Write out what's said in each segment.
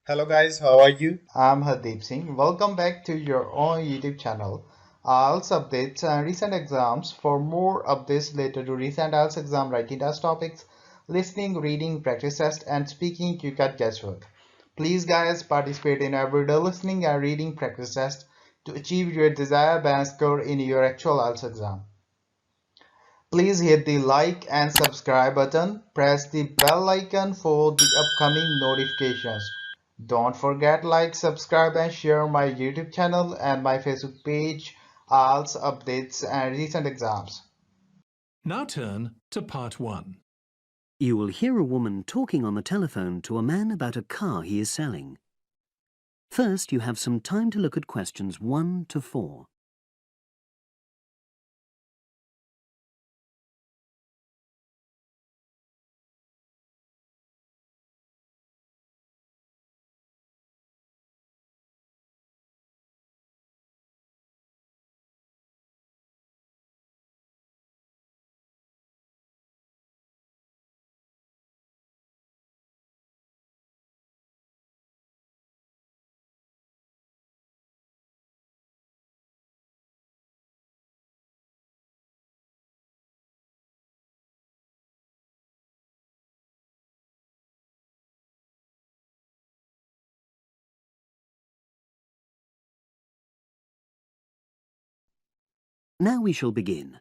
Hello guys, how are you? I'm Hardeep Singh. Welcome back to your own YouTube channel. IELTS updates and recent exams. For more updates related to recent IELTS exam writing test topics, listening, reading, practice test, and speaking, you got guesswork. Please, guys, participate in everyday listening and reading practice test to achieve your desired band score in your actual IELTS exam. Please hit the like and subscribe button. Press the bell icon for the upcoming notifications. Don't forget like, subscribe and share my YouTube channel and my Facebook page, IELTS updates and recent exams. Now turn to part 1. You will hear a woman talking on the telephone to a man about a car he is selling. First, you have some time to look at questions 1 to 4. Now we shall begin.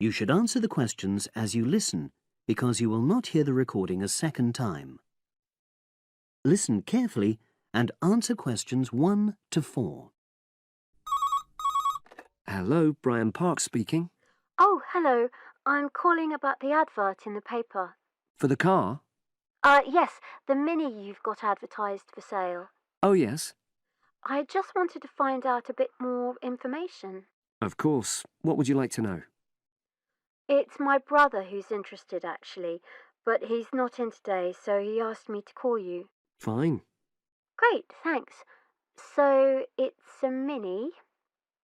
You should answer the questions as you listen, because you will not hear the recording a second time. Listen carefully and answer questions 1 to 4. Hello, Brian Park speaking. Oh, hello. I'm calling about the advert in the paper. For the car? Yes, the Mini you've got advertised for sale. Oh, yes. I just wanted to find out a bit more information. Of course. What would you like to know? It's my brother who's interested, actually, but he's not in today, so he asked me to call you. Fine. Great, thanks. So it's a Mini,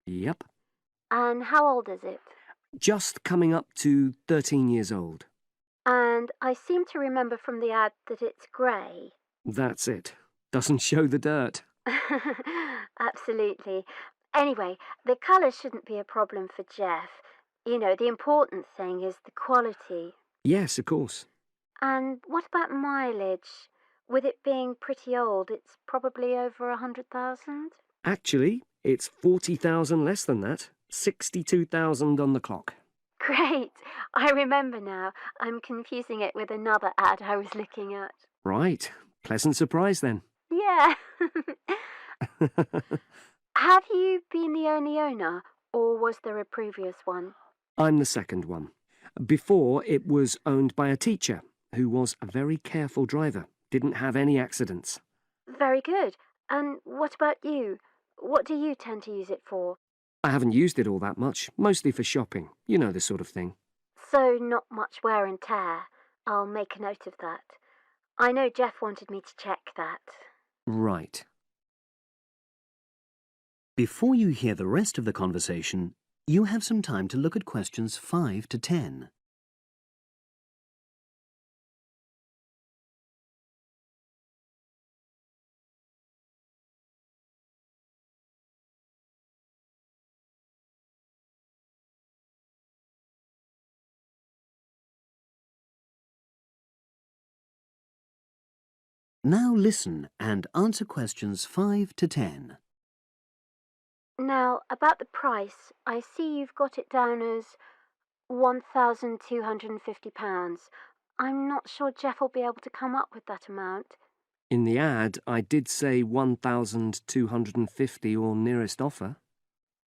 Yep. and how old is it? Just coming up to 13 years old. And I seem to remember from the ad that it's grey. That's it. Doesn't show the dirt. Absolutely. Anyway, the colour shouldn't be a problem for Jeff. You know, the important thing is the quality. Yes, of course. And what about mileage? With it being pretty old, it's probably over 100,000? Actually, it's 40,000 less than that. 62,000 on the clock. Great! I remember now. I'm confusing it with another ad I was looking at. Right. Pleasant surprise then. Yeah. Have you been the only owner, or was there a previous one? I'm the second one. Before, it was owned by a teacher who was a very careful driver. Didn't have any accidents. Very good. And what about you? What do you tend to use it for? I haven't used it all that much, mostly for shopping. You know the sort of thing. So not much wear and tear. I'll make a note of that. I know Jeff wanted me to check that. Right. Before you hear the rest of the conversation, you have some time to look at questions 5 to 10. Now listen and answer questions 5 to 10. Now, about the price, I see you've got it down as £1,250. I'm not sure Jeff will be able to come up with that amount. In the ad, I did say 1,250 or nearest offer.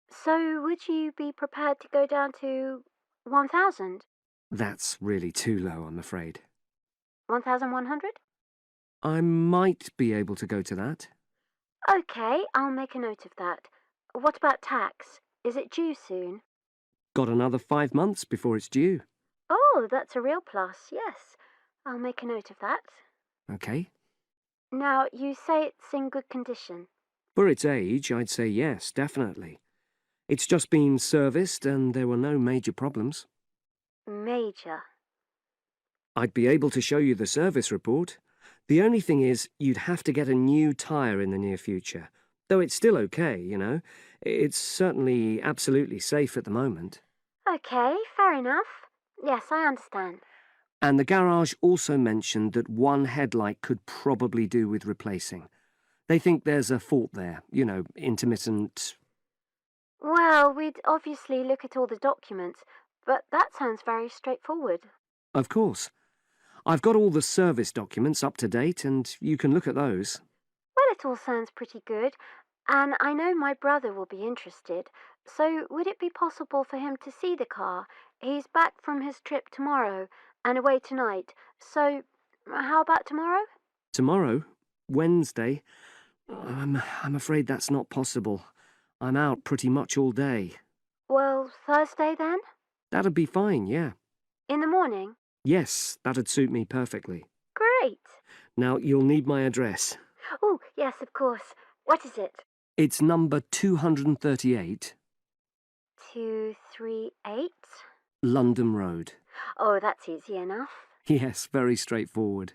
So would you be prepared to go down to 1,000? That's really too low, I'm afraid. 1,100? I might be able to go to that. Okay, I'll make a note of that. What about tax? Is it due soon? Got another 5 months before it's due. Oh, that's a real plus, yes. I'll make a note of that. Okay. Now, you say it's in good condition. For its age, I'd say yes, definitely. It's just been serviced and there were no major problems. Major. I'd be able to show you the service report. The only thing is, you'd have to get a new tyre in the near future. Though it's still okay, you know. It's certainly absolutely safe at the moment. Okay, fair enough. Yes, I understand. And the garage also mentioned that one headlight could probably do with replacing. They think there's a fault there, you know, intermittent. Well, we'd obviously look at all the documents, but that sounds very straightforward. Of course. I've got all the service documents up to date, and you can look at those. Well, it all sounds pretty good, and I know my brother will be interested, so would it be possible for him to see the car? He's back from his trip tomorrow and away tonight, so how about tomorrow? Tomorrow? Wednesday? I'm afraid that's not possible. I'm out pretty much all day. Well, Thursday then? That'd be fine, yeah. In the morning? Yes, that'd suit me perfectly. Great. Now, you'll need my address. Oh, yes, of course. What is it? It's number 238, 238? London Road. Oh, that's easy enough. Yes, very straightforward.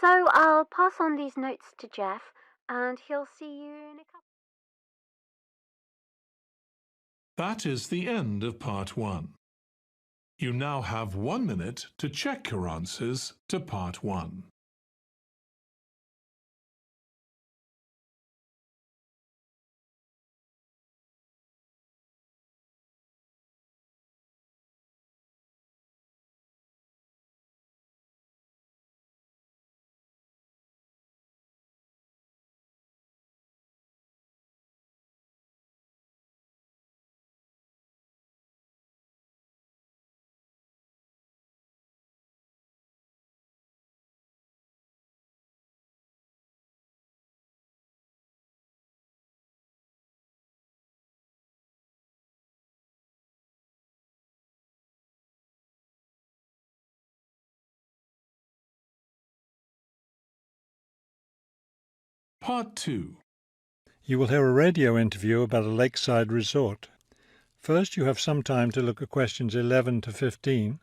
So I'll pass on these notes to Jeff, and he'll see you in a couple. That is the end of part 1. You now have 1 minute to check your answers to part 1. Part 2. You will hear a radio interview about a lakeside resort. First, you have some time to look at questions 11 to 15.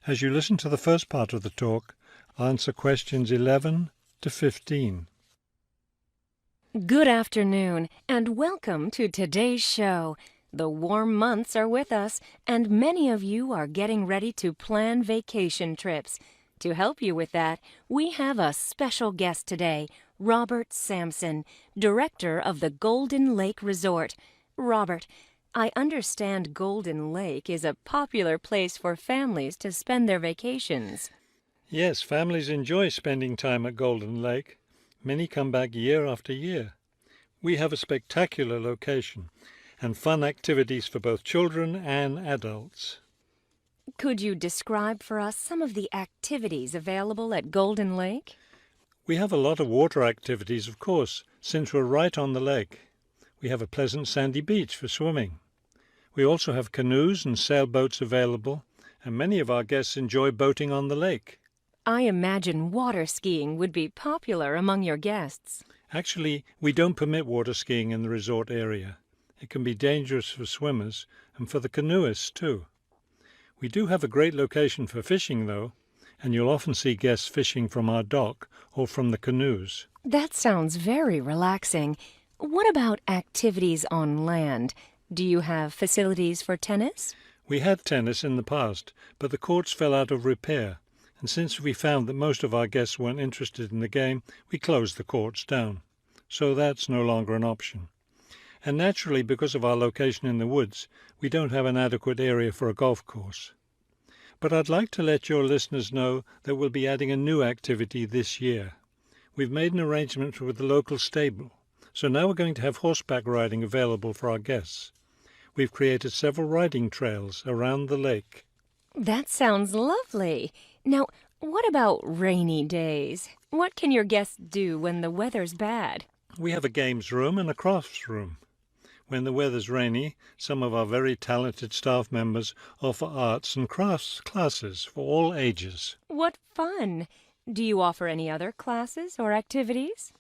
As you listen to the first part of the talk, answer questions 11 to 15. Good afternoon, and welcome to today's show. The warm months are with us, and many of you are getting ready to plan vacation trips. To help you with that, we have a special guest today, Robert Sampson, director of the Golden Lake Resort. Robert, I understand Golden Lake is a popular place for families to spend their vacations. Yes, families enjoy spending time at Golden Lake. Many come back year after year. We have a spectacular location and fun activities for both children and adults. Could you describe for us some of the activities available at Golden Lake? We have a lot of water activities, of course, since we're right on the lake. We have a pleasant sandy beach for swimming. We also have canoes and sailboats available, and many of our guests enjoy boating on the lake. I imagine water skiing would be popular among your guests. Actually, we don't permit water skiing in the resort area. It can be dangerous for swimmers and for the canoeists too. We do have a great location for fishing though, and you'll often see guests fishing from our dock or from the canoes. That sounds very relaxing. What about activities on land? Do you have facilities for tennis? We had tennis in the past, but the courts fell out of repair, and since we found that most of our guests weren't interested in the game, we closed the courts down. So that's no longer an option. And naturally, because of our location in the woods, we don't have an adequate area for a golf course. But I'd like to let your listeners know that we'll be adding a new activity this year. We've made an arrangement with the local stable, so now we're going to have horseback riding available for our guests. We've created several riding trails around the lake. That sounds lovely. Now, what about rainy days? What can your guests do when the weather's bad? We have a games room and a crafts room. When the weather's rainy, some of our very talented staff members offer arts and crafts classes for all ages. What fun! Do you offer any other classes or activities?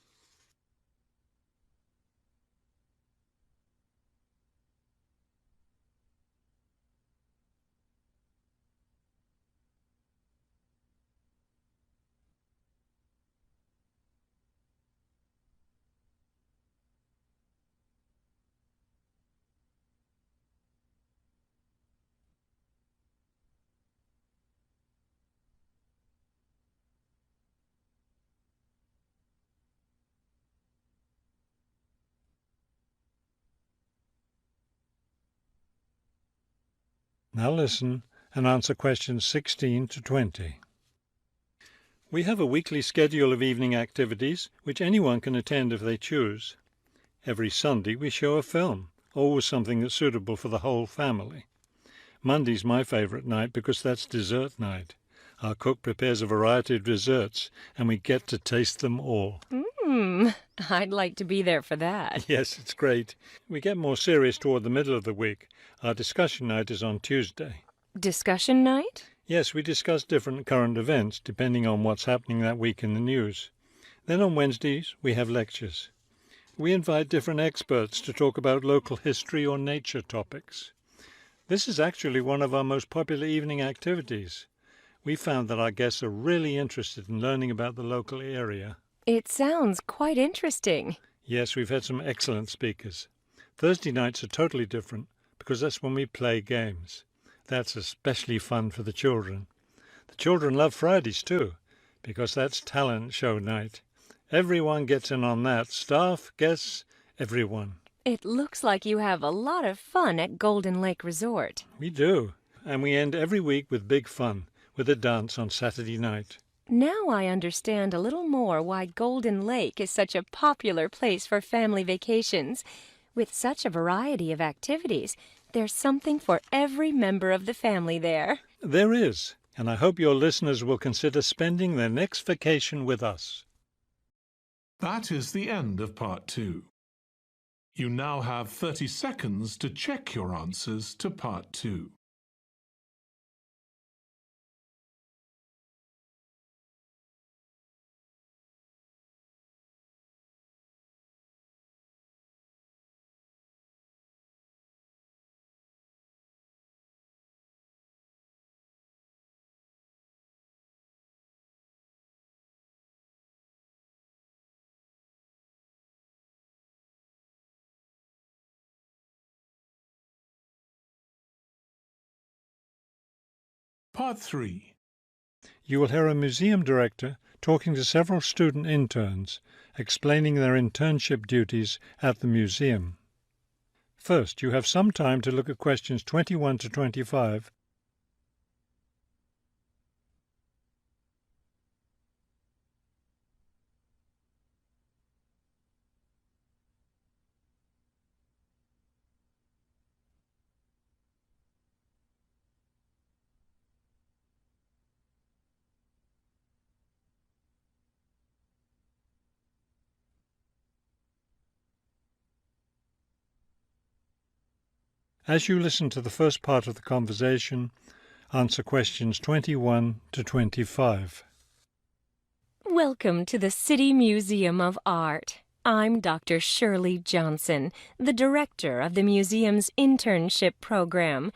Now listen and answer questions 16 to 20. We have a weekly schedule of evening activities which anyone can attend if they choose. Every Sunday we show a film, always something that's suitable for the whole family. Monday's my favourite night because that's dessert night. Our cook prepares a variety of desserts and we get to taste them all. I'd like to be there for that. Yes, it's great. We get more serious toward the middle of the week. Our discussion night is on Tuesday. Discussion night? Yes, we discuss different current events depending on what's happening that week in the news. Then on Wednesdays we have lectures. We invite different experts to talk about local history or nature topics. This is actually one of our most popular evening activities. We found that our guests are really interested in learning about the local area. It sounds quite interesting. Yes, we've had some excellent speakers. Thursday nights are totally different because that's when we play games. That's especially fun for the children. The children love Fridays too because that's talent show night. Everyone gets in on that. Staff, guests, everyone. It looks like you have a lot of fun at Golden Lake Resort. We do. And we end every week with big fun, with a dance on Saturday night. Now I understand a little more why Golden Lake is such a popular place for family vacations. With such a variety of activities, there's something for every member of the family there. There is, and I hope your listeners will consider spending their next vacation with us. That is the end of Part 2. You now have 30 seconds to check your answers to Part 2. Part 3. You will hear a museum director talking to several student interns, explaining their internship duties at the museum. First, you have some time to look at questions 21 to 25. As you listen to the first part of the conversation, answer questions 21 to 25. Welcome to the City Museum of Art. I'm Dr. Shirley Johnson, the director of the museum's internship program.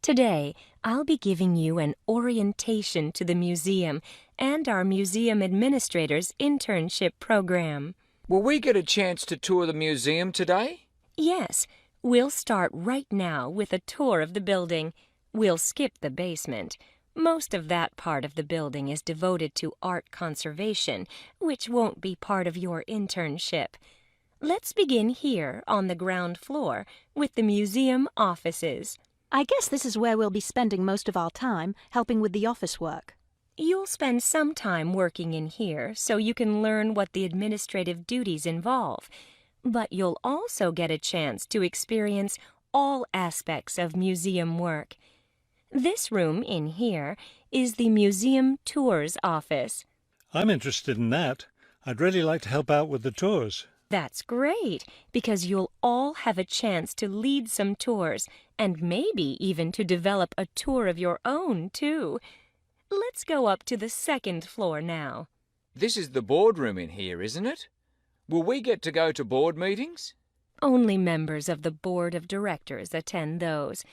Today, I'll be giving you an orientation to the museum and our museum administrator's internship program. Will we get a chance to tour the museum today? Yes, we'll start right now with a tour of the building. We'll skip the basement. Most of that part of the building is devoted to art conservation, which won't be part of your internship. Let's begin here on the ground floor with the museum offices. I guess this is where we'll be spending most of our time, helping with the office work. You'll spend some time working in here so you can learn what the administrative duties involve. But you'll also get a chance to experience all aspects of museum work. This room in here is the museum tours office. I'm interested in that. I'd really like to help out with the tours. That's great, because you'll all have a chance to lead some tours and maybe even to develop a tour of your own, too. Let's go up to the second floor now. This is the boardroom in here, isn't it? Will we get to go to board meetings? Only members of the board of directors attend those.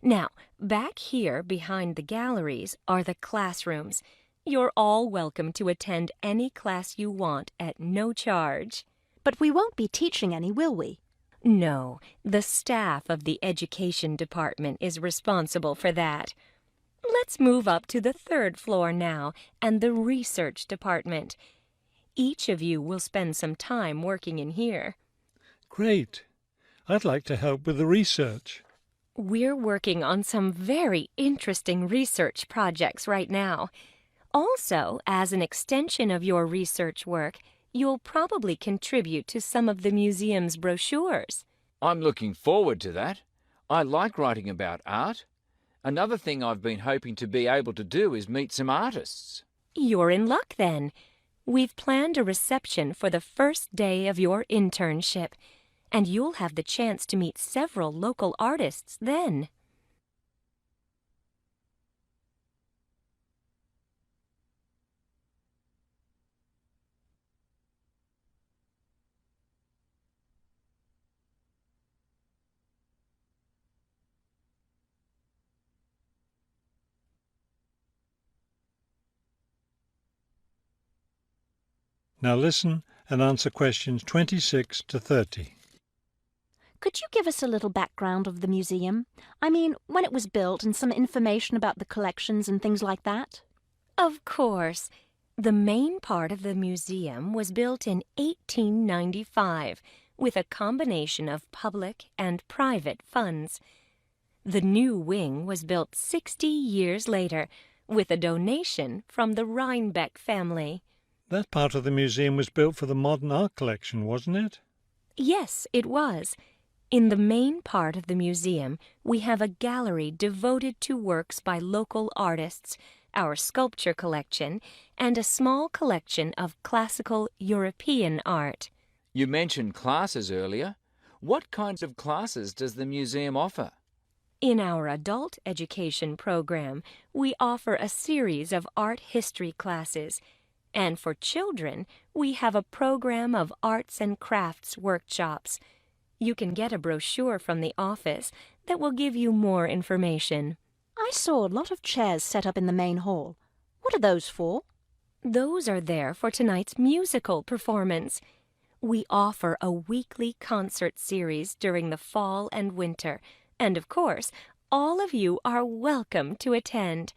Now, back here behind the galleries are the classrooms. You're all welcome to attend any class you want at no charge. But we won't be teaching any, will we? No, the staff of the education department is responsible for that. Let's move up to the third floor now and the research department. Each of you will spend some time working in here. Great. I'd like to help with the research. We're working on some very interesting research projects right now. Also, as an extension of your research work, you'll probably contribute to some of the museum's brochures. I'm looking forward to that. I like writing about art. Another thing I've been hoping to be able to do is meet some artists. You're in luck then. We've planned a reception for the first day of your internship, and you'll have the chance to meet several local artists then. Now listen and answer questions 26 to 30. Could you give us a little background of the museum? I mean, when it was built and some information about the collections and things like that? Of course. The main part of the museum was built in 1895 with a combination of public and private funds. The new wing was built 60 years later with a donation from the Rhinebeck family. That part of the museum was built for the modern art collection, wasn't it? Yes, it was. In the main part of the museum, we have a gallery devoted to works by local artists, our sculpture collection, and a small collection of classical European art. You mentioned classes earlier. What kinds of classes does the museum offer? In our adult education program, we offer a series of art history classes. And for children, we have a program of arts and crafts workshops. You can get a brochure from the office that will give you more information. I saw a lot of chairs set up in the main hall. What are those for? Those are there for tonight's musical performance. We offer a weekly concert series during the fall and winter, and of course, all of you are welcome to attend.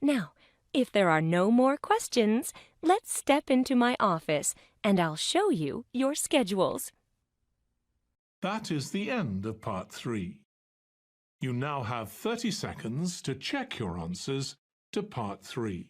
Now, if there are no more questions, let's step into my office and I'll show you your schedules. That is the end of part 3. You now have 30 seconds to check your answers to part 3.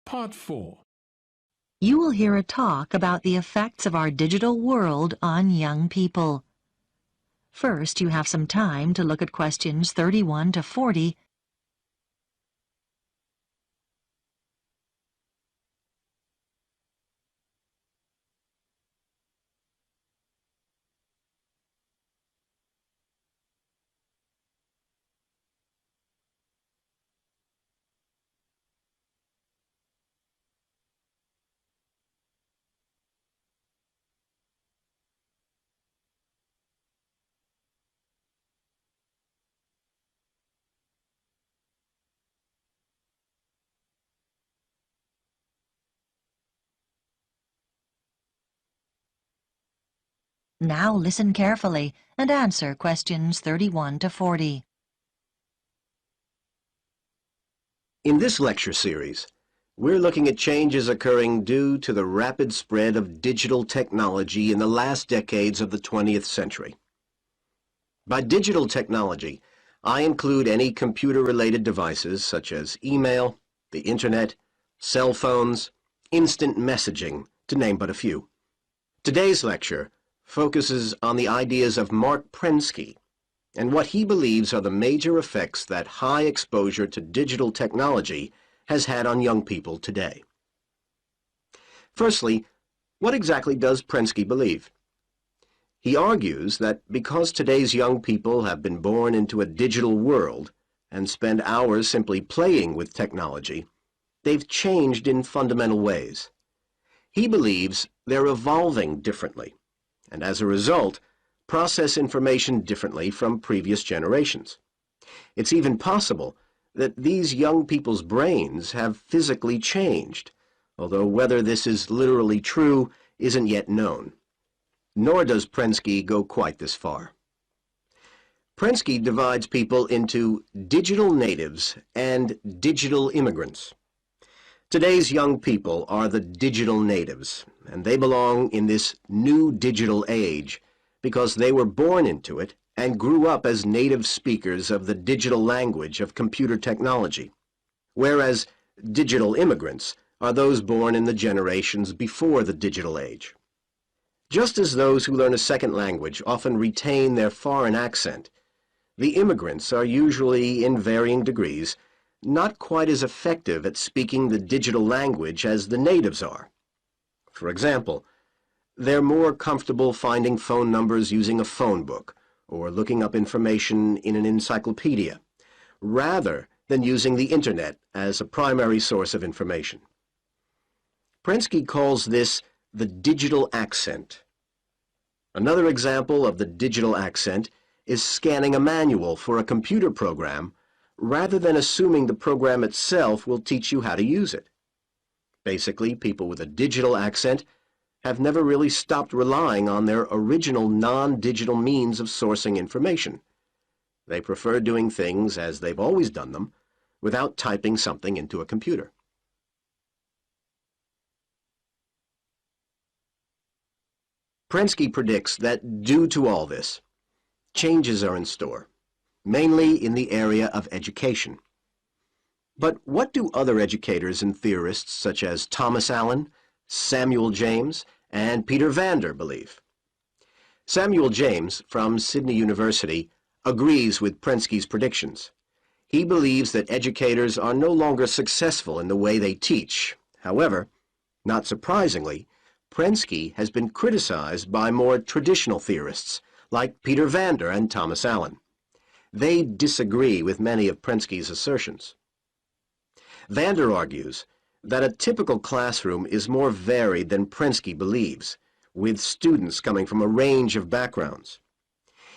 Part 4. You will hear a talk about the effects of our digital world on young people. First, you have some time to look at questions 31 to 40. Now listen carefully and answer questions 31 to 40. In this lecture series, we're looking at changes occurring due to the rapid spread of digital technology in the last decades of the 20th century. By digital technology, I include any computer-related devices such as email, the internet, cell phones, instant messaging, to name but a few. Today's lecture focuses on the ideas of Mark Prensky and what he believes are the major effects that high exposure to digital technology has had on young people today. Firstly, what exactly does Prensky believe? He argues that because today's young people have been born into a digital world and spend hours simply playing with technology, they've changed in fundamental ways. He believes they're evolving differently, and as a result, process information differently from previous generations. It's even possible that these young people's brains have physically changed, although whether this is literally true isn't yet known. Nor does Prensky go quite this far. Prensky divides people into digital natives and digital immigrants. Today's young people are the digital natives, and they belong in this new digital age because they were born into it and grew up as native speakers of the digital language of computer technology, whereas digital immigrants are those born in the generations before the digital age. Just as those who learn a second language often retain their foreign accent, the immigrants are usually, in varying degrees, not quite as effective at speaking the digital language as the natives are. For example, they're more comfortable finding phone numbers using a phone book or looking up information in an encyclopedia, rather than using the internet as a primary source of information. Prensky calls this the digital accent. Another example of the digital accent is scanning a manual for a computer program rather than assuming the program itself will teach you how to use it. Basically, people with a digital accent have never really stopped relying on their original non-digital means of sourcing information. They prefer doing things as they've always done them, without typing something into a computer. Prensky predicts that due to all this, changes are in store, mainly in the area of education. But what do other educators and theorists such as Thomas Allen, Samuel James, and Peter Vander believe? Samuel James, from Sydney University, agrees with Prensky's predictions. He believes that educators are no longer successful in the way they teach. However, not surprisingly, Prensky has been criticized by more traditional theorists, like Peter Vander and Thomas Allen. They disagree with many of Prensky's assertions. Vander argues that a typical classroom is more varied than Prensky believes, with students coming from a range of backgrounds.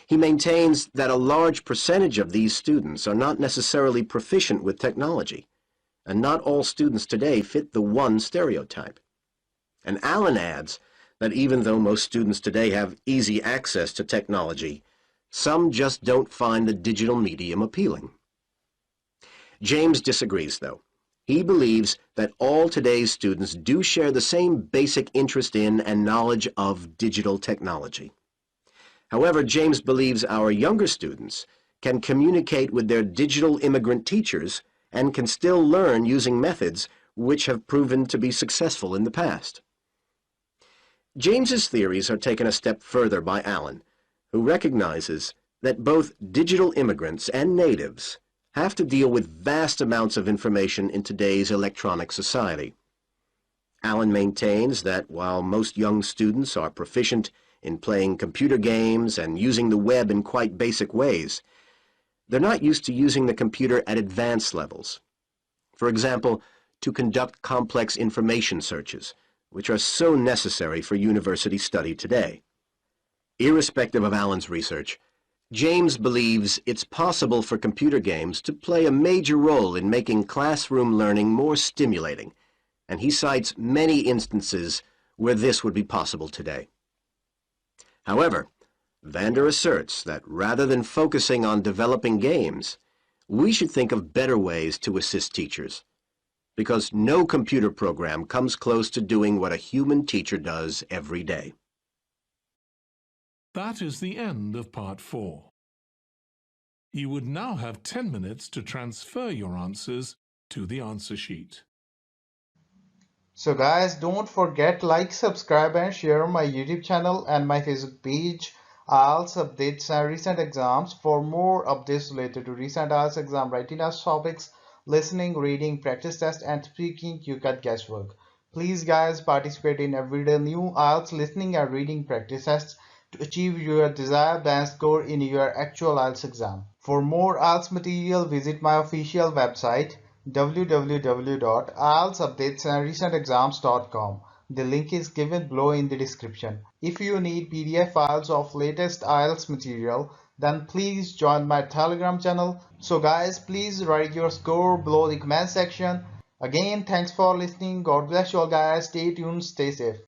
He maintains that a large percentage of these students are not necessarily proficient with technology, and not all students today fit the one stereotype. And Allen adds that even though most students today have easy access to technology, some just don't find the digital medium appealing. James disagrees, though. He believes that all today's students do share the same basic interest in and knowledge of digital technology. However, James believes our younger students can communicate with their digital immigrant teachers and can still learn using methods which have proven to be successful in the past. James's theories are taken a step further by Allen, who recognizes that both digital immigrants and natives have to deal with vast amounts of information in today's electronic society. Allen maintains that while most young students are proficient in playing computer games and using the web in quite basic ways, they're not used to using the computer at advanced levels. For example, to conduct complex information searches, which are so necessary for university study today. Irrespective of Allen's research, James believes it's possible for computer games to play a major role in making classroom learning more stimulating, and he cites many instances where this would be possible today. However, Vander asserts that rather than focusing on developing games, we should think of better ways to assist teachers, because no computer program comes close to doing what a human teacher does every day. That is the end of part 4. You would now have 10 minutes to transfer your answers to the answer sheet. So guys, don't forget like, subscribe and share my YouTube channel and my Facebook page. IELTS updates and recent exams. For more updates related to recent IELTS exam writing as topics, listening, reading, practice test and speaking, you got guesswork. Please guys, participate in everyday new IELTS listening and reading practice tests to achieve your desired band score in your actual IELTS exam. For more IELTS material, visit my official website www.ieltsupdatesandrecentexams.com. The link is given below in the description. If you need PDF files of latest IELTS material, then please join my Telegram channel. So guys, please write your score below the comment section. Again, thanks for listening. God bless you all guys. Stay tuned, stay safe.